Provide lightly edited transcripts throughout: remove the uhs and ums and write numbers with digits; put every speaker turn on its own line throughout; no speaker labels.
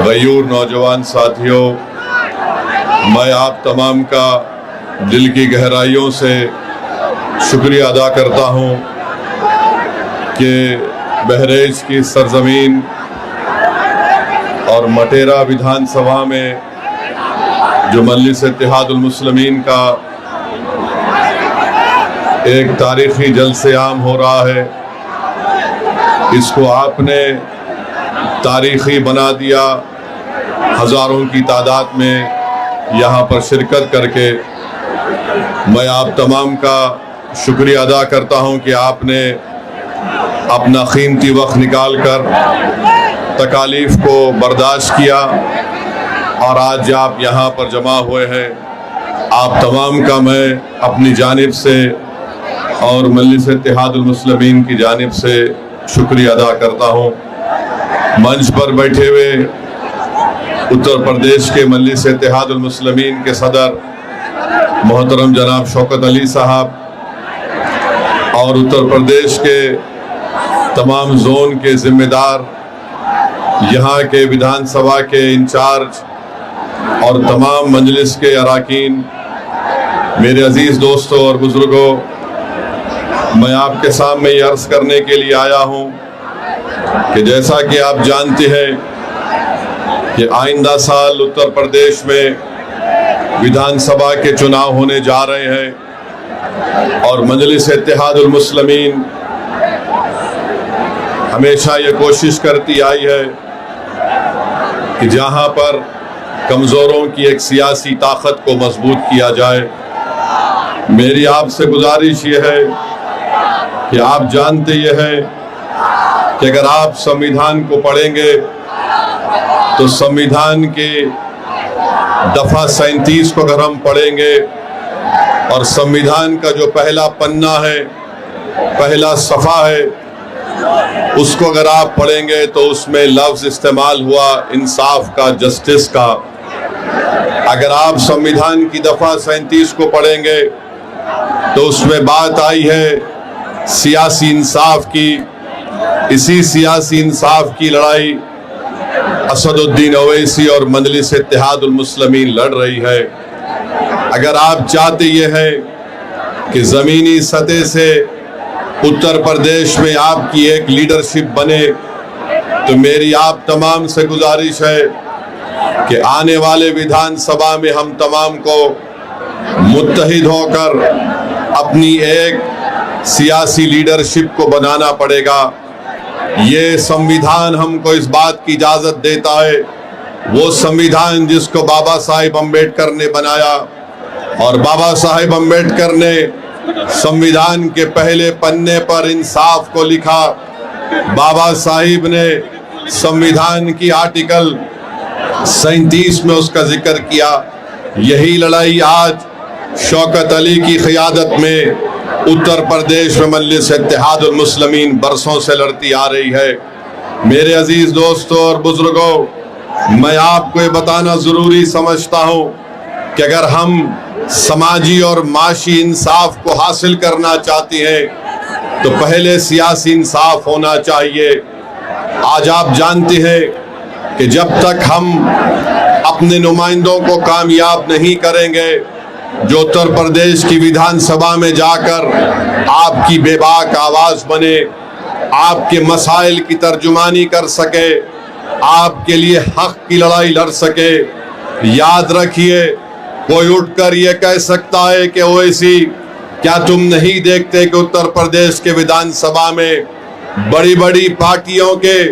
गयूर नौजवान साथियों, मैं आप तमाम का दिल की गहराइयों से शुक्रिया अदा करता हूँ कि बहरेज की सरजमीन और मटेरा विधानसभा में जो मजलिस इत्तेहादुल मुस्लिमीन का एक तारीखी जलसे आम हो रहा है, इसको आपने तारीखी बना दिया। हज़ारों की तादाद में यहाँ पर शिरकत करके मैं आप तमाम का शुक्रिया अदा करता हूँ कि आपने अपना कीमती वक्त निकाल कर तकालीफ को बर्दाश्त किया और आज आप यहाँ पर जमा हुए हैं। आप तमाम का मैं अपनी जानिब से और मजलिस इत्तेहादुल मुस्लिमीन की जानिब से शुक्रिया अदा करता हूँ। मंच पर बैठे हुए उत्तर प्रदेश के मजलिस इत्तेहादुल मुस्लिमीन के सदर मोहतरम जनाब शौकत अली साहब और उत्तर प्रदेश के तमाम जोन के जिम्मेदार, यहाँ के विधानसभा के इंचार्ज और तमाम मजलिस के अराकीन, मेरे अजीज़ दोस्तों और बुजुर्गों, मैं आपके सामने ये अर्ज़ करने के लिए आया हूँ कि जैसा कि आप जानते हैं कि आइंदा साल उत्तर प्रदेश में विधानसभा के चुनाव होने जा रहे हैं और मजलिस इत्तेहादुल मुस्लिमीन हमेशा ये कोशिश करती आई है कि जहाँ पर कमज़ोरों की एक सियासी ताकत को मजबूत किया जाए। मेरी आपसे गुजारिश ये है कि आप जानते ये है कि अगर आप संविधान को पढ़ेंगे तो संविधान के दफ़ा 37 को अगर हम पढ़ेंगे और संविधान का जो पहला पन्ना है, पहला सफ़ा है, उसको अगर आप पढ़ेंगे तो उसमें लफ्ज़ इस्तेमाल हुआ इंसाफ का, जस्टिस का। अगर आप संविधान की दफ़ा 37 को पढ़ेंगे तो उसमें बात आई है सियासी इंसाफ की। इसी सियासी इंसाफ की लड़ाई असदुद्दीन ओवैसी और मजलिस इत्तेहादुल मुस्लिमीन लड़ रही है। अगर आप चाहते ये है कि ज़मीनी सतह से उत्तर प्रदेश में आपकी एक लीडरशिप बने, तो मेरी आप तमाम से गुजारिश है कि आने वाले विधानसभा में हम तमाम को मुत्तहिद होकर अपनी एक सियासी लीडरशिप को बनाना पड़ेगा। ये संविधान हमको इस बात की इजाज़त देता है, वो संविधान जिसको बाबा साहिब अम्बेडकर ने बनाया, और बाबा साहिब अम्बेडकर ने संविधान के पहले पन्ने पर इंसाफ को लिखा। बाबा साहिब ने संविधान की आर्टिकल 37 में उसका जिक्र किया। यही लड़ाई आज शौकत अली की क़ियादत में उत्तर प्रदेश में मजलिस इत्तेहादुल मुस्लिमीन बरसों से लड़ती आ रही है। मेरे अजीज़ दोस्तों और बुजुर्गों, मैं आपको ये बताना ज़रूरी समझता हूँ कि अगर हम समाजी और माशी इंसाफ को हासिल करना चाहते हैं तो पहले सियासी इंसाफ होना चाहिए। आज आप जानते हैं कि जब तक हम अपने नुमाइंदों को कामयाब नहीं करेंगे जो उत्तर प्रदेश की विधानसभा में जाकर आपकी बेबाक आवाज़ बने, आपके मसाइल की तर्जुमानी कर सके, आपके लिए हक की लड़ाई लड़ सके, याद रखिए कोई उठकर ये कह सकता है कि ओवैसी क्या तुम नहीं देखते कि उत्तर प्रदेश के विधानसभा में बड़ी बड़ी पार्टियों के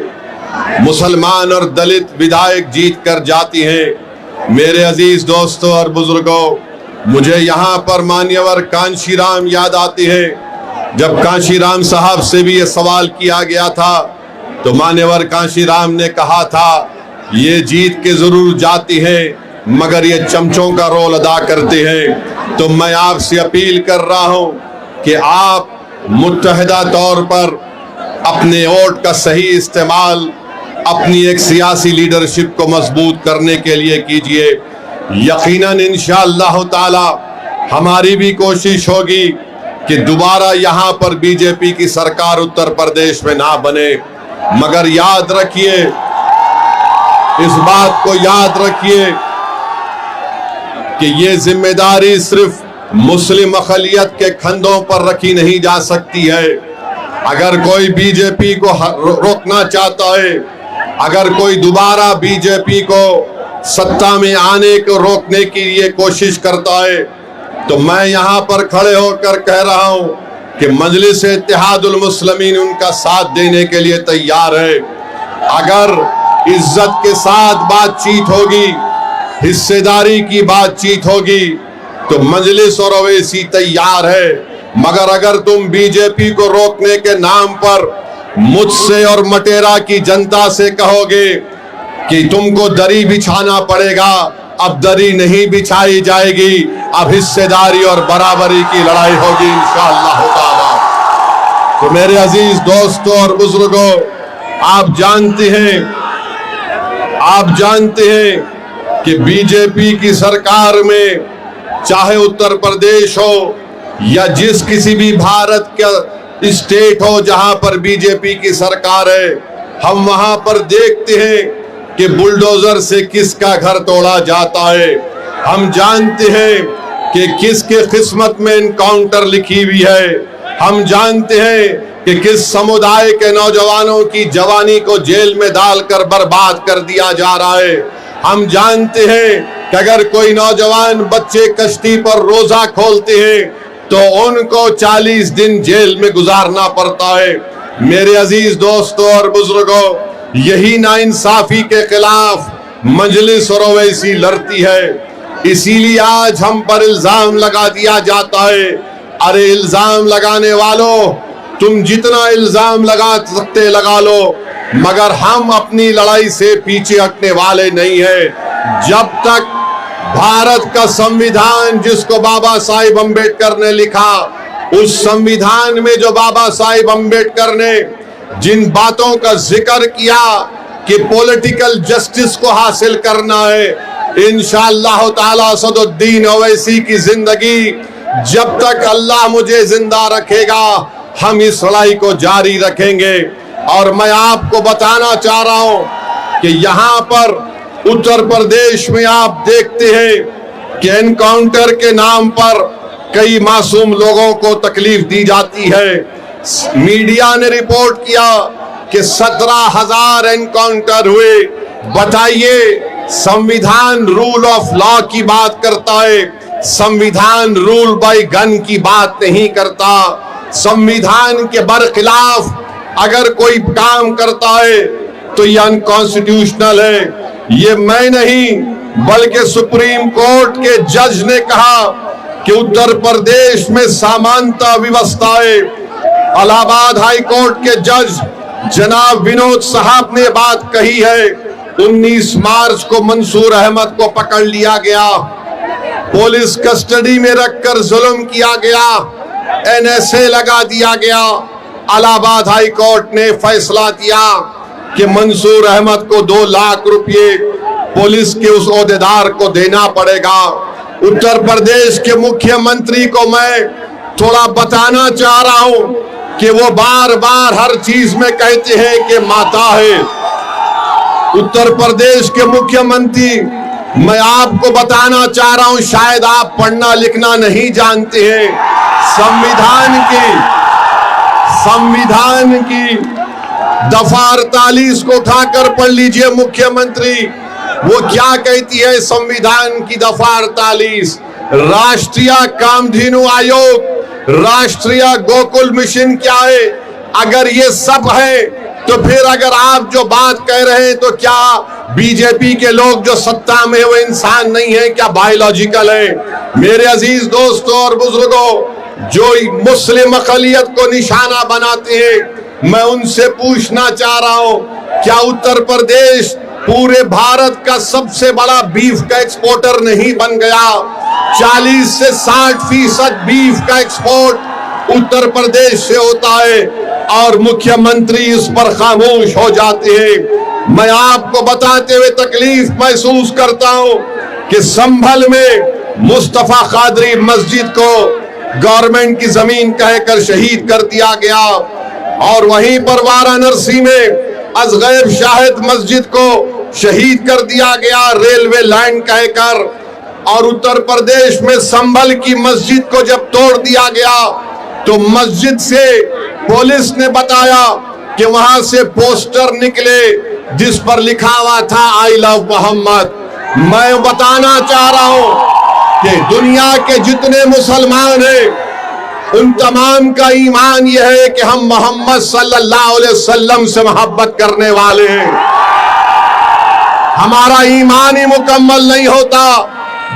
मुसलमान और दलित विधायक जीत कर जाती हैं। मेरे अजीज दोस्तों और बुजुर्गों, मुझे यहाँ पर मान्यवर कांशीराम याद आती है। जब कांशीराम साहब से भी ये सवाल किया गया था तो मान्यवर कांशीराम ने कहा था ये जीत के जरूर जाती है मगर ये चमचों का रोल अदा करते हैं। तो मैं आपसे अपील कर रहा हूँ कि आप मुत्तहिदा तौर पर अपने वोट का सही इस्तेमाल अपनी एक सियासी लीडरशिप को मजबूत करने के लिए कीजिए। यकीनन इंशाअल्लाह ताला हमारी भी कोशिश होगी कि दोबारा यहाँ पर बीजेपी की सरकार उत्तर प्रदेश में ना बने। मगर याद रखिए, इस बात को याद रखिए कि ये जिम्मेदारी सिर्फ मुस्लिम अक़लियत के कंधों पर रखी नहीं जा सकती है। अगर कोई बीजेपी को रोकना चाहता है, अगर कोई दोबारा बीजेपी को सत्ता में आने को रोकने की ये कोशिश करता है, तो मैं यहां पर खड़े होकर कह रहा हूं कि मजलिस इत्तेहादुल मुस्लिमीन उनका साथ देने के लिए तैयार है। अगर इज्जत के साथ बातचीत होगी, हिस्सेदारी की बातचीत होगी, तो मजलिस और ओवैसी तैयार है। मगर अगर तुम बीजेपी को रोकने के नाम पर मुझसे और मटेरा की जनता से कहोगे कि तुमको दरी बिछाना पड़ेगा, अब दरी नहीं बिछाई जाएगी, अब हिस्सेदारी और बराबरी की लड़ाई होगी इंशाअल्लाह ताला। तो मेरे अजीज दोस्तों और बुजुर्गों, आप जानते हैं कि बीजेपी की सरकार में चाहे उत्तर प्रदेश हो या जिस किसी भी भारत का स्टेट हो जहां पर बीजेपी की सरकार है, हम वहां पर देखते हैं कि बुलडोजर से किसका घर तोड़ा जाता है। हम जानते हैं कि किसके किस्मत में एनकाउंटर लिखी हुई है। हम जानते हैं कि किस समुदाय के नौजवानों की जवानी को जेल में डालकर बर्बाद कर दिया जा रहा है। हम जानते हैं कि अगर कोई नौजवान बच्चे कश्ती पर रोजा खोलते हैं तो उनको 40 दिन जेल में गुजारना पड़ता है। मेरे अजीज दोस्तों और बुजुर्गों, यही नाइंसाफी के खिलाफ मजलिस और ओवैसी लड़ती है। इसीलिए आज हम पर इल्जाम लगा दिया जाता है। अरे इल्जाम लगाने वालों, तुम जितना इल्जाम लगा सकते लगा लो, मगर हम अपनी लड़ाई से पीछे हटने वाले नहीं हैं। जब तक भारत का संविधान, जिसको बाबा साहिब अम्बेडकर ने लिखा, उस संविधान में जो बाबा साहिब अम्बेडकर ने जिन बातों का जिक्र किया कि पॉलिटिकल जस्टिस को हासिल करना है, इंशाअल्लाह ताला सदुद्दीन ओवैसी की जिंदगी जब तक अल्लाह मुझे जिंदा रखेगा, हम इस लड़ाई को जारी रखेंगे। और मैं आपको बताना चाह रहा हूं कि यहाँ पर उत्तर प्रदेश में आप देखते हैं कि एनकाउंटर के नाम पर कई मासूम लोगों को तकलीफ दी जाती है। मीडिया ने रिपोर्ट किया कि 17,000 एनकाउंटर हुए। बताइए, संविधान रूल ऑफ लॉ की बात करता है, संविधान रूल बाय गन की बात नहीं करता। संविधान के बरखिलाफ अगर कोई काम करता है तो यह अनकॉन्स्टिट्यूशनल है। ये मैं नहीं बल्कि सुप्रीम कोर्ट के जज ने कहा कि उत्तर प्रदेश में समानता व्यवस्था है। इलाहाबाद हाई कोर्ट के जज जनाब विनोद साहब ने बात कही है। 19 मार्च को मंसूर अहमद को पकड़ लिया गया, पुलिस कस्टडी में रखकर जुल्म किया गया, NSA लगा दिया गया। इलाहाबाद हाई कोर्ट ने फैसला दिया कि मंसूर अहमद को 2 लाख रुपए पुलिस के उस ओहदेदार को देना पड़ेगा। उत्तर प्रदेश के मुख्यमंत्री को मैं थोड़ा बताना चाह रहा हूं कि वो बार बार हर चीज में कहते हैं कि माता है। उत्तर प्रदेश के मुख्यमंत्री, मैं आपको बताना चाह रहा हूं, शायद आप पढ़ना लिखना नहीं जानते हैं। संविधान की दफा 48 को उठाकर पढ़ लीजिए। मुख्यमंत्री वो क्या कहती है संविधान की दफा 48? राष्ट्रीय कामधेनु आयोग, राष्ट्रीय गोकुल मिशन क्या है? अगर ये सब है तो फिर अगर आप जो बात कह रहे हैं तो क्या बीजेपी के लोग जो सत्ता में वो इंसान नहीं है, क्या बायोलॉजिकल है? मेरे अजीज दोस्तों और बुजुर्गों, जो मुस्लिम अक़लियत को निशाना बनाते हैं, मैं उनसे पूछना चाह रहा हूं, क्या उत्तर प्रदेश पूरे भारत का सबसे बड़ा बीफ का एक्सपोर्टर नहीं बन गया? 40 से 60% बीफ का एक्सपोर्ट उत्तर प्रदेश से होता है और मुख्यमंत्री इस पर खामोश हो जाते हैं। मैं आपको बताते हुए तकलीफ महसूस करता हूं कि संभल में मुस्तफा कादरी मस्जिद को गवर्नमेंट की जमीन कहकर शहीद कर दिया गया और वहीं पर वाराणसी में असगैब शाहिद मस्जिद को शहीद कर दिया गया रेलवे लाइन कहकर, और उत्तर प्रदेश में संभल की मस्जिद को जब तोड़ दिया गया तो मस्जिद से पुलिस ने बताया कि वहां से पोस्टर निकले जिस पर लिखा हुआ था आई लव मोहम्मद। मैं बताना चाह रहा हूं कि दुनिया के जितने मुसलमान हैं उन तमाम का ईमान यह है कि हम मोहम्मद सल्लल्लाहु अलैहि वसल्लम से मोहब्बत करने वाले हैं। हमारा ईमान ही मुकम्मल नहीं होता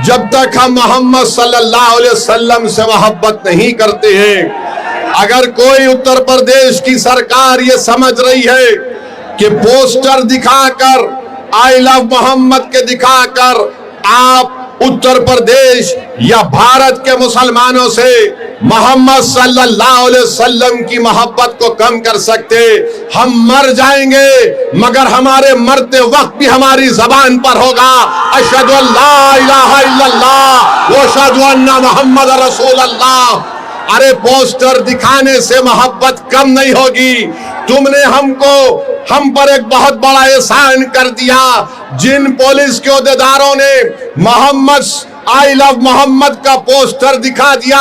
जब तक हम मोहम्मद सल्लल्लाहु अलैहि वसल्लम से मोहब्बत नहीं करते हैं। अगर कोई उत्तर प्रदेश की सरकार ये समझ रही है कि पोस्टर दिखाकर आई लव मोहम्मद के दिखाकर आप उत्तर प्रदेश या भारत के मुसलमानों से मोहम्मद सल्लल्लाहु अलैहि वसल्लम की मोहब्बत को कम कर सकते, हम मर जाएंगे मगर हमारे मरते वक्त भी हमारी जबान पर होगा अशहदु अल्ला इलाहा इल्लल्लाह व अशहदु अन्ना मुहम्मद रसूलुल्लाह। अरे पोस्टर दिखाने से मोहब्बत कम नहीं होगी। तुमने हम पर एक बहुत बड़ा एहसान कर दिया। जिन पुलिस के ओहदेदारों ने मोहम्मद आई लव मोहम्मद का पोस्टर दिखा दिया,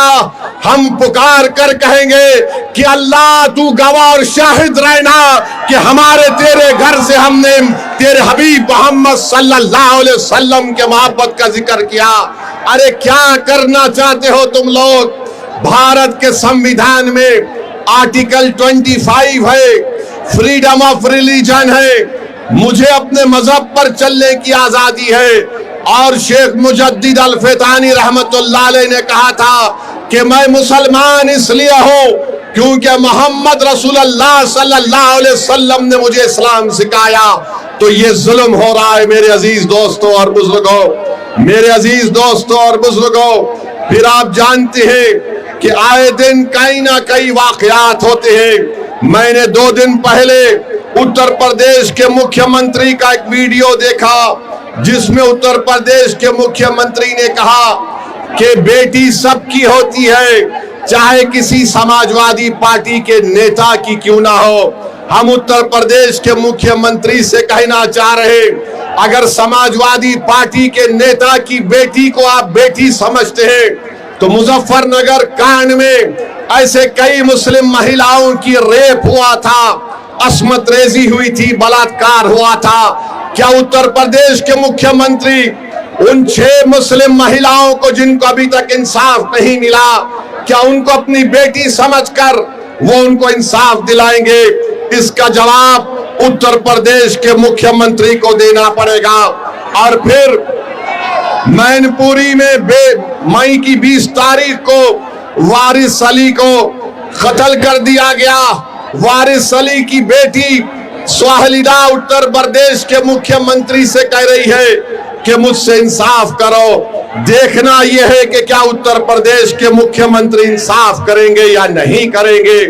हम पुकार कर कहेंगे कि अल्लाह तू गवाह और शाहिद रहना कि हमारे तेरे घर से हमने तेरे हबीब मोहम्मद सल्लल्लाहु अलैहि वसल्लम के मोहब्बत का जिक्र किया। अरे क्या करना चाहते हो तुम लोग? भारत के संविधान में आर्टिकल 25 है, फ्रीडम ऑफ रिलीजन है, मुझे अपने मजहब पर चलने की आजादी है। और शेख मुजद्दिद अल फैतानी रहमतुल्लाह अलैह ने कहा था कि मैं मुसलमान इसलिए हूं क्योंकि मोहम्मद रसूलुल्लाह सल्लल्लाहु अलैहि वसल्लम ने मुझे इस्लाम सिखाया। तो ये जुल्म हो रहा है मेरे अजीज दोस्तों और बुजुर्गों, मेरे अजीज दोस्तों और बुजुर्गों। फिर आप जानते हैं कि आए दिन कहीं ना कहीं वाकयात होते हैं। मैंने 2 दिन पहले उत्तर प्रदेश के मुख्यमंत्री का एक वीडियो देखा जिसमें उत्तर प्रदेश के मुख्यमंत्री ने कहा कि बेटी सबकी होती है, चाहे किसी समाजवादी पार्टी के नेता की क्यों ना हो। हम उत्तर प्रदेश के मुख्यमंत्री से कहना चाह रहे, अगर समाजवादी पार्टी के नेता की बेटी को आप बेटी समझते हैं तो मुजफ्फरनगर कांड में ऐसे कई मुस्लिम महिलाओं की रेप हुआ था, अस्मत रेजी हुई थी, बलात्कार हुआ था। क्या उत्तर प्रदेश के मुख्यमंत्री उन 6 मुस्लिम महिलाओं को जिनको अभी तक इंसाफ नहीं मिला, क्या उनको अपनी बेटी समझकर वो उनको इंसाफ दिलाएंगे? इसका जवाब उत्तर प्रदेश के मुख्यमंत्री को देना पड़ेगा। और फिर मैनपुरी में मई की 20 तारीख को वारिस अली को कत्ल कर दिया गया। वारिस अली की बेटी स्वाहिदा उत्तर प्रदेश के मुख्यमंत्री से कह रही है कि मुझसे इंसाफ करो। देखना यह है कि क्या उत्तर प्रदेश के मुख्यमंत्री इंसाफ करेंगे या नहीं करेंगे।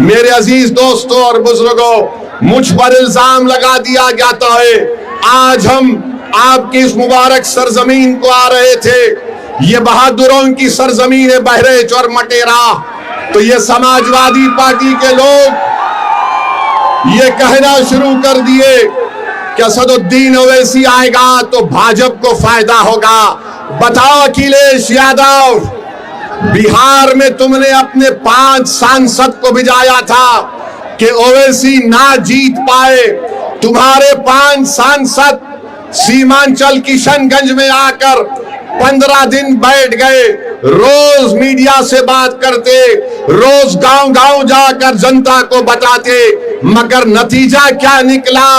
मेरे अजीज दोस्तों और बुजुर्गों, मुझ पर इल्जाम लगा दिया जाता है। आज हम आपकी इस मुबारक सरजमीन को आ रहे थे, ये बहादुरों की सरजमीन है बहरेच और मटेरा। तो ये समाजवादी पार्टी के लोग ये कहना शुरू कर दिए कि असदुद्दीन ओवैसी आएगा तो भाजपा को फायदा होगा। बताओ अखिलेश यादव, बिहार में तुमने अपने 5 सांसद को भिजाया था कि ओवैसी ना जीत पाए। तुम्हारे 5 सांसद सीमांचल किशनगंज में आकर 15 दिन बैठ गए, रोज मीडिया से बात करते, रोज गांव-गांव जाकर जनता को बताते, मगर नतीजा क्या निकला?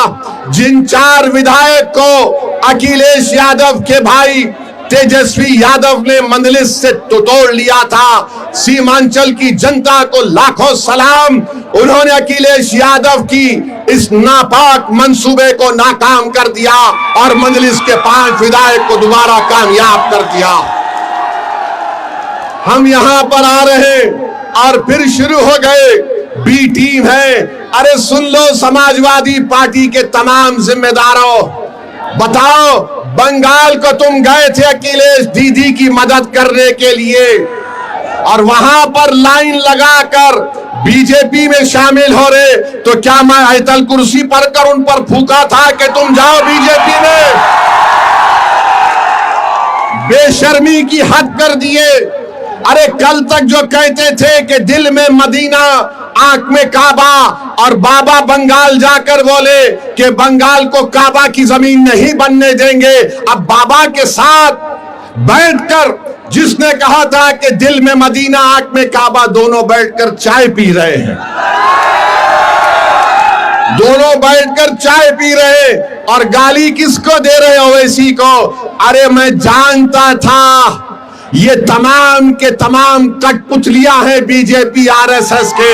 जिन 4 विधायक को अखिलेश यादव के भाई तेजस्वी यादव ने मंदलिस से तोड़ लिया था, सीमांचल की जनता को लाखों सलाम। उन्होंने अखिलेश यादव की इस नापाक मंसूबे को नाकाम कर दिया और मंदलिस के 5 विधायक को दोबारा कामयाब कर दिया। हम यहां पर आ रहे और फिर शुरू हो गए बी टीम है। अरे सुन लो समाजवादी पार्टी के तमाम जिम्मेदारों, बताओ बंगाल को तुम गए थे अखिलेश दीदी की मदद करने के लिए और वहां पर लाइन लगाकर बीजेपी में शामिल हो रहे, तो क्या मैं आयतल कुर्सी पर कर उन पर फूका था कि तुम जाओ बीजेपी में? बेशर्मी की हद कर दिए। अरे कल तक जो कहते थे कि दिल में मदीना आंख में काबा, और बाबा बंगाल जाकर बोले कि बंगाल को काबा की जमीन नहीं बनने देंगे, अब बाबा के साथ बैठकर जिसने कहा था कि दिल में मदीना आंख में काबा, दोनों बैठकर चाय पी रहे हैं, दोनों बैठकर चाय पी रहे, और गाली किसको दे रहे हो? ओवैसी को। अरे मैं जानता था ये तमाम के तमाम कठपुतलियां हैं बीजेपी आरएसएस के।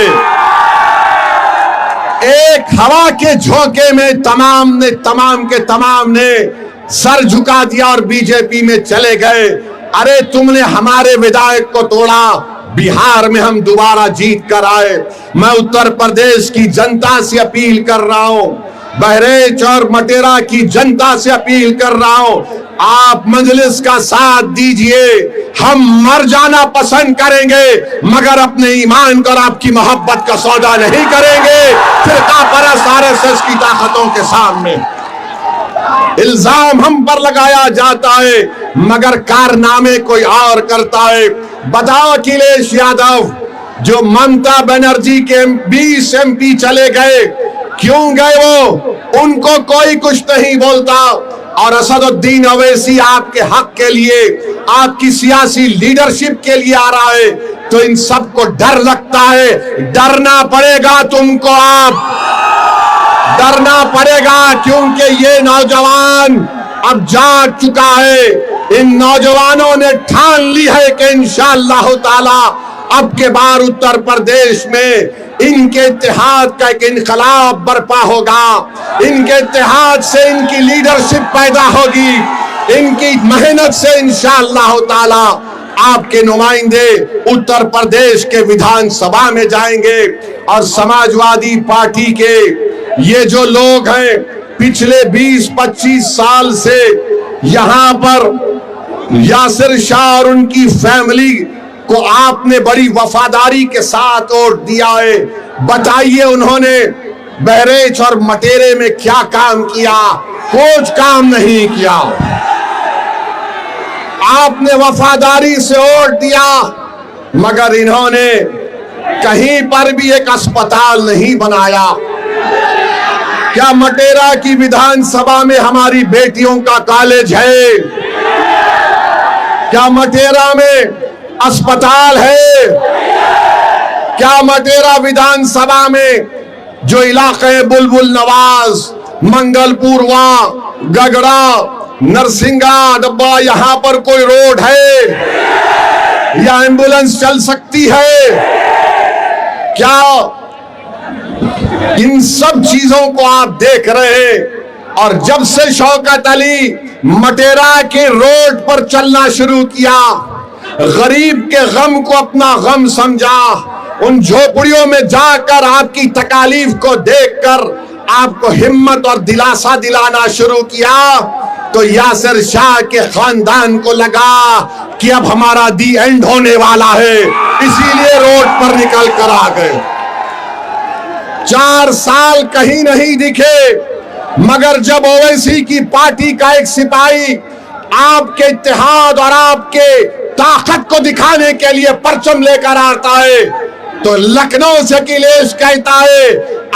एक हवा के झोंके में तमाम के तमाम ने सर झुका दिया और बीजेपी में चले गए। अरे तुमने हमारे विधायक को तोड़ा, बिहार में हम दोबारा जीत कर आए। मैं उत्तर प्रदेश की जनता से अपील कर रहा हूं, बहरेच और मटेरा की जनता से अपील कर रहा हूं, आप मजलिस का साथ दीजिए। हम मर जाना पसंद करेंगे मगर अपने ईमान को और आपकी मोहब्बत का सौदा नहीं करेंगे फिरका परस्त आरएसएस की ताकतों के सामने। इल्जाम हम पर लगाया जाता है मगर कारनामे कोई और करता है। बताओ अखिलेश यादव जो ममता बनर्जी के 20 MP चले गए, क्यों गए वो? उनको कोई कुछ नहीं बोलता। और असदुद्दीन ओवैसी आपके हक के लिए, आपकी सियासी लीडरशिप के लिए आ रहा है, तो इन सबको डर लगता है। डरना पड़ेगा तुमको, आप डरना पड़ेगा, क्योंकि ये नौजवान अब जाग चुका है। इन नौजवानों ने ठान ली है कि इंशाअल्लाह ताला अब के बार उत्तर प्रदेश में इनके इत्तेहाद का एक इनकलाब बर्पा होगा। इनके इत्तेहाद से इनकी लीडरशिप पैदा होगी, इनकी मेहनत से इंशाअल्लाह ताला आपके नुमाइंदे उत्तर प्रदेश के विधानसभा में जाएंगे। और समाजवादी पार्टी के ये जो लोग हैं पिछले 20-25 साल से यहां पर यासिर शाह और उनकी फैमिली को आपने बड़ी वफादारी के साथ वोट दिया है। बताइए उन्होंने बहरेच और मटेरे में क्या काम किया? कुछ काम नहीं किया। आपने वफादारी से वोट दिया मगर इन्होंने कहीं पर भी एक अस्पताल नहीं बनाया। क्या मटेरा की विधानसभा में हमारी बेटियों का कॉलेज है? क्या मटेरा में अस्पताल है? क्या मटेरा विधानसभा में जो इलाके बुलबुल नवाज, मंगलपुरवा, गगड़ा, नरसिंगा डब्बा, यहां पर कोई रोड है या एम्बुलेंस चल सकती है? क्या इन सब चीजों को आप देख रहे हैं? और जब से शौकत अली मटेरा के रोड पर चलना शुरू किया, गरीब के गम को अपना गम समझा, उन झोपड़ियों में जाकर आपकी तकालीफ को देखकर आपको हिम्मत और दिलासा दिलाना शुरू किया, तो यासिर शाह के खानदान को लगा कि अब हमारा दी एंड होने वाला है, इसीलिए रोड पर निकल कर आ गए। 4 साल कहीं नहीं दिखे मगर जब ओवैसी की पार्टी का एक सिपाही आपके इत्तेहाद और आपके ताकत को दिखाने के लिए परचम लेकर आता है, तो लखनऊ से अखिलेश कहता है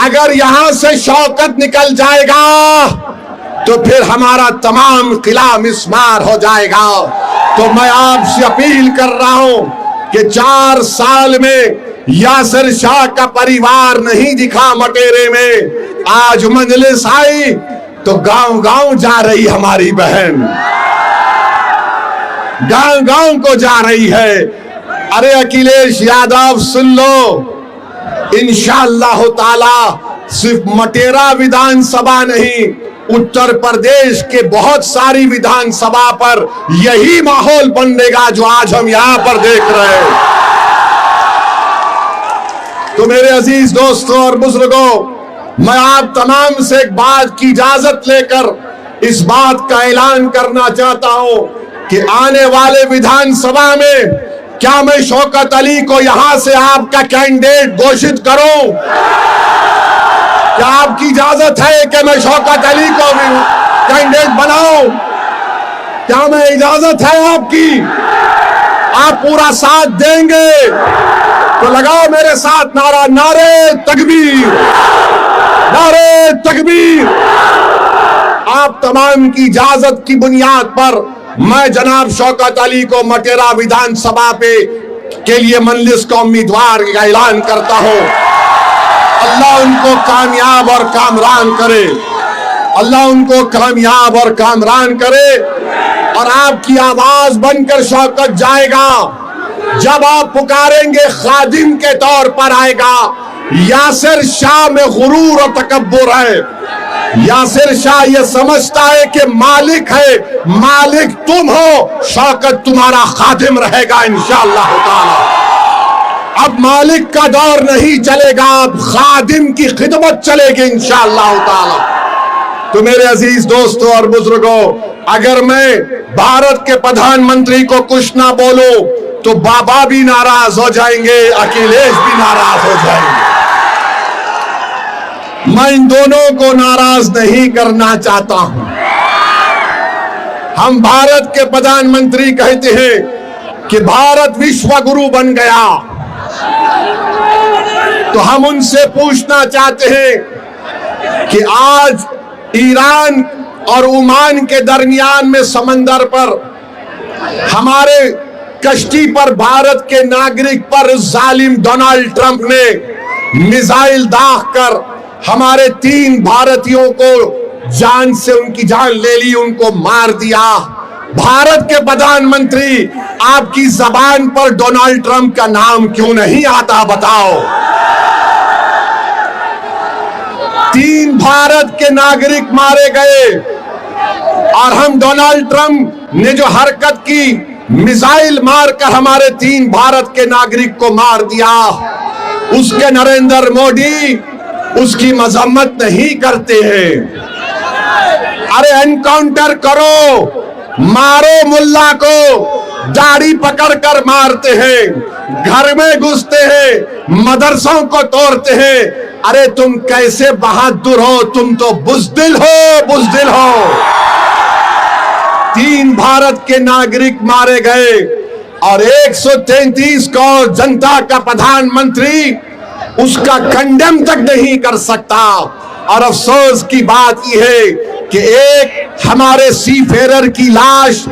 अगर यहां से शौकत निकल जाएगा तो फिर हमारा तमाम किला मिस्मार हो जाएगा। तो मैं आपसे अपील कर रहा हूं कि 4 साल में यासिर शाह का परिवार नहीं दिखा मटेरे में, आज मजलिस आई तो गांव गांव जा रही हमारी बहन, गांव गांव को जा रही है। अरे अखिलेश यादव सुन लो, इंशाअल्लाह ताला सिर्फ मटेरा विधानसभा नहीं, उत्तर प्रदेश के बहुत सारी विधानसभा पर यही माहौल बनेगा जो आज हम यहां पर देख रहे हैं। तो मेरे अजीज दोस्तों और बुजुर्गों, मैं आप तमाम से एक बात की इजाजत लेकर इस बात का ऐलान करना चाहता हूं कि आने वाले विधानसभा में
क्या मैं शौकत अली को यहां से आपका कैंडिडेट घोषित करूं? क्या आपकी इजाजत है कि मैं शौकत अली को भी कैंडिडेट बनाऊं? क्या मैं इजाजत है आपकी? आप पूरा साथ देंगे तो लगाओ मेरे साथ नारा, नारे तकबीर, नारे तकबीर। आप तमाम की इजाजत की बुनियाद पर मैं जनाब शौकत अली को मटेरा विधानसभा के लिए मजलिस का उम्मीदवार का ऐलान करता हूं। अल्लाह उनको कामयाब और कामरान करे, अल्लाह उनको कामयाब और कामरान करे। और आपकी आवाज बनकर शौकत जाएगा जब आप पुकारेंगे, खादिम के तौर पर आएगा। यासिर शाह में गुरूर और तकब्बुर है। यासिर शाह ये समझता है कि मालिक है, मालिक तुम हो, शौकत तुम्हारा खादिम रहेगा इंशाअल्लाह ताला। अब मालिक का दौर नहीं चलेगा, अब खादिम की खिदमत चलेगी इंशाअल्लाह ताला। तो मेरे अजीज दोस्तों और बुजुर्गों, अगर मैं भारत के प्रधानमंत्री को कुछ ना बोलूं तो बाबा भी नाराज हो जाएंगे, अखिलेश भी नाराज हो जाएंगे। मैं इन दोनों को नाराज नहीं करना चाहता हूं। हम भारत के प्रधानमंत्री कहते हैं कि भारत विश्व गुरु बन गया, तो हम उनसे पूछना चाहते हैं कि आज ईरान और ओमान के दरमियान में समंदर पर हमारे कश्ती पर भारत के नागरिक पर जालिम डोनाल्ड ट्रंप ने मिसाइल दागकर हमारे 3 भारतीयों को जान से उनकी जान ले ली, उनको मार दिया। भारत के प्रधानमंत्री, आपकी जबान पर डोनाल्ड ट्रंप का नाम क्यों नहीं आता बताओ? 3 भारत के नागरिक मारे गए और हम डोनाल्ड ट्रंप ने जो हरकत की, मिसाइल मारकर हमारे 3 भारत के नागरिक को मार दिया, उसके नरेंद्र मोदी उसकी मजम्मत नहीं करते हैं। अरे एनकाउंटर करो, मारो मुल्ला को, दाढ़ी पकड़कर मारते हैं, घर में घुसते हैं, मदरसों को तोड़ते हैं। अरे तुम कैसे बहादुर हो, तुम तो बुज़दिल हो, बुज़दिल हो। 3 भारत के नागरिक मारे गए और 133 करोड़ जनता का प्रधानमंत्री उसका कंडेम तक नहीं कर सकता। और अफसोस की बात यह है कि एक हमारे सीफेरर की लाश,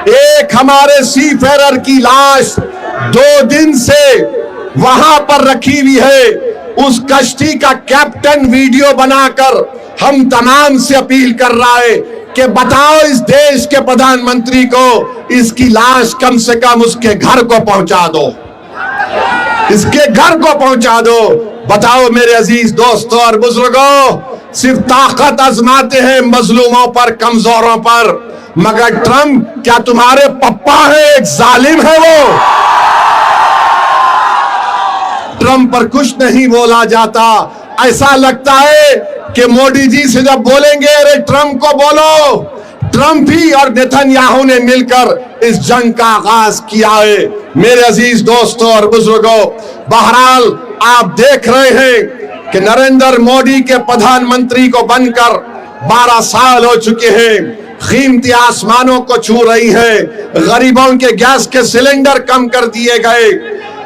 एक हमारे सीफेरर की लाश 2 दिन से वहां पर रखी हुई है। उस कश्ती का कैप्टन वीडियो बनाकर हम तमाम से अपील कर रहा है कि बताओ इस देश के प्रधानमंत्री को इसकी लाश कम से कम उसके घर को पहुंचा दो, इसके घर को पहुंचा दो। बताओ मेरे अजीज दोस्तों और बुजुर्गों, सिर्फ ताकत आजमाते हैं मजलूमों पर, कमजोरों पर, मगर ट्रंप क्या तुम्हारे पप्पा है? एक जालिम है वो। ट्रंप पर कुछ नहीं बोला जाता। ऐसा लगता है कि मोदी जी से जब बोलेंगे अरे ट्रंप को बोलो, ट्रंप ही और नेतन्याहू ने मिलकर इस जंग का आगाज किया है। मेरे अजीज दोस्तों और बुजुर्गों, बहरहाल आप देख रहे हैं कि नरेंद्र मोदी के प्रधानमंत्री को बनकर 12 साल हो चुके हैं। कीमती आसमानों को छू रही है, गरीबों के गैस के सिलेंडर कम कर दिए गए,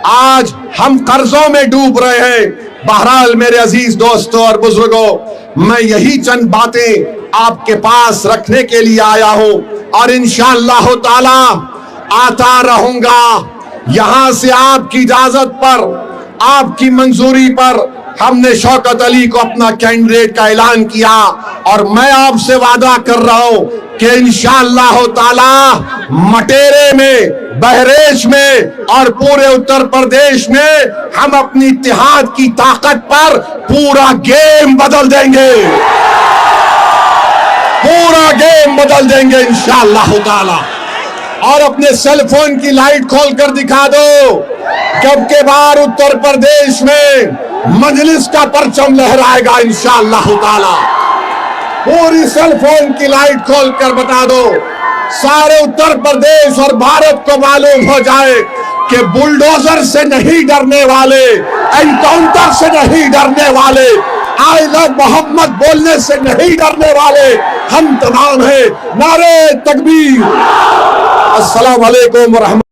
आज हम कर्जों में डूब रहे हैं। बहरहाल मेरे अजीज दोस्तों और बुजुर्गों, मैं यही चंद बातें आपके पास रखने के लिए आया हूं और इंशाअल्लाह ताला आता रहूंगा। यहां से आपकी इजाजत पर, आपकी मंजूरी पर हमने शौकत अली को अपना कैंडिडेट का ऐलान किया और मैं आपसे वादा कर रहा हूं कि इंशाअल्लाह ताला मटेरे में, बहरेच में और पूरे उत्तर प्रदेश में हम अपनी इत्तेहाद की ताकत पर पूरा गेम बदल देंगे, पूरा गेम बदल देंगे इंशाअल्लाह ताला। और अपने सेल फोन की लाइट खोलकर दिखा दो कब के बार उत्तर प्रदेश में मजलिस का परचम लहराएगा इंशाअल्लाह ताला। पूरी सेल फोन की लाइट खोलकर बता दो, सारे उत्तर प्रदेश और भारत को मालूम हो जाए कि बुलडोजर से नहीं डरने वाले, एनकाउंटर से नहीं डरने वाले, आई लव मोहम्मद बोलने से नहीं डरने वाले हम तमाम हैं। नारे तकबीर। अस्सलाम वालेकुम व रहमतुल्लाह।